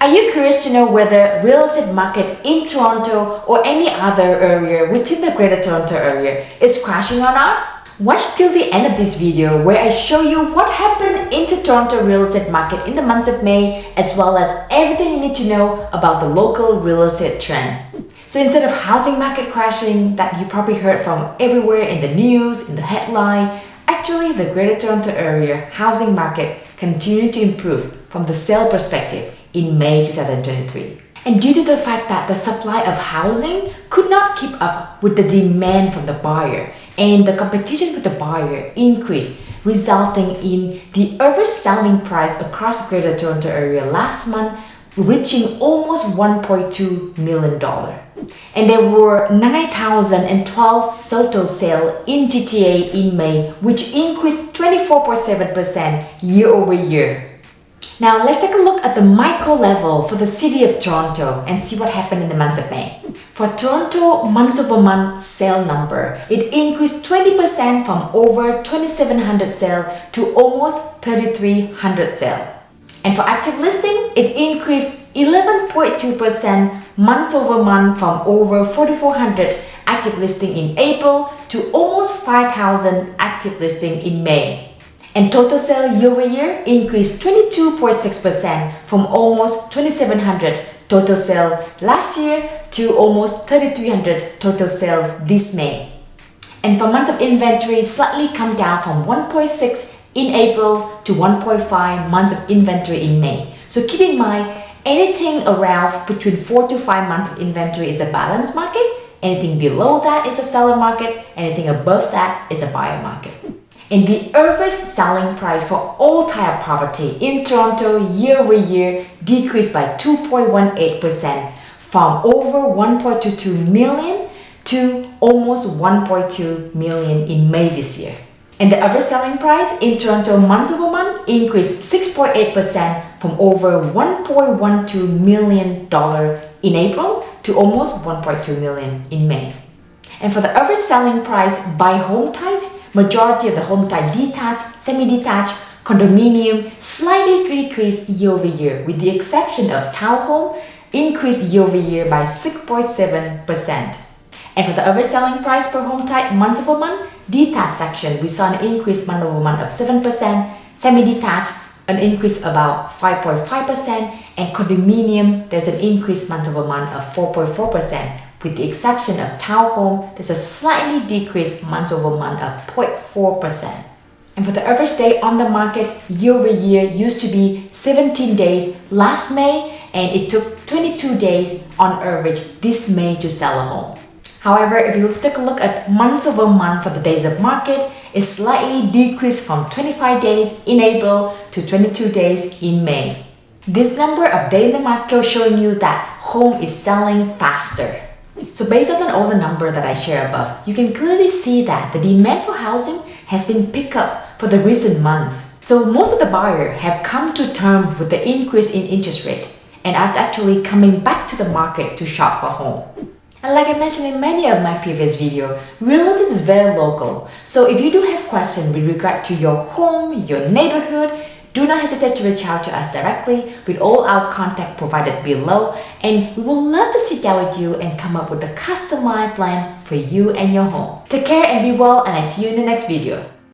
Are you curious to know whether real estate market in Toronto or any other area within the Greater Toronto area is crashing or not? Watch till the end of this video where I show you what happened into Toronto real estate market in the month of May, as well as everything you need to know about the local real estate trend. So instead of housing market crashing that you probably heard from everywhere in the news, in the headline, actually the Greater Toronto area housing market continued to improve from the sale perspective in May 2023. And due to the fact that the supply of housing could not keep up with the demand from the buyer and the competition with the buyer increased, resulting in the average selling price across the Greater Toronto area last month reaching almost $1.2 million. And there were 9,012 total sales in GTA in May, which increased 24.7% year over year. Now let's take a look at the micro level for the city of Toronto and see what happened in the month of May. For Toronto month-over-month sale number, it increased 20% from over 2,700 sales to almost 3,300 sales. And for active listing, it increased 11.2% month-over-month from over 4,400 active listing in April to almost 5,000 active listing in May. And total sale year-over-year increased 22.6% from almost 2,700 total sale last year to almost 3,300 total sale this May. And for months of inventory, slightly come down from 1.6 in April to 1.5 months of inventory in May. So keep in mind, anything around between 4 to 5 months of inventory is a balanced market. Anything below that is a seller market. Anything above that is a buyer market. And the average selling price for all type of property in Toronto year-over-year decreased by 2.18% from over 1.22 million to almost 1.2 million in May this year. And the average selling price in Toronto month-over-month increased 6.8% from over $1.12 million in April to almost 1.2 million in May. And for the average selling price by home type, majority of the home type detached, semi-detached, condominium slightly decreased year-over-year, with the exception of townhome increased year-over-year by 6.7%. And for the average selling price per home type month-over-month, detached section we saw an increase month-over-month of 7%, semi-detached an increase about 5.5%, and condominium there's an increase month-over-month of 4.4%. With the exception of townhome, there's a slightly decreased month-over-month of 0.4%. And for the average day on the market year-over-year used to be 17 days last May, and it took 22 days on average this May to sell a home. However, if you take a look at month-over-month for the days of market, it slightly decreased from 25 days in April to 22 days in May. This number of days in the market showing you that home is selling faster. So based on all the number that I share above, you can clearly see that the demand for housing has been picked up for the recent months. So most of the buyers have come to terms with the increase in interest rate and are actually coming back to the market to shop for home. And like I mentioned in many of my previous videos, real estate is very local. So if you do have questions with regard to your home, your neighborhood, do not hesitate to reach out to us directly with all our contact provided below, and we will love to sit down with you and come up with a customized plan for you and your home. Take care and be well, and I see you in the next video.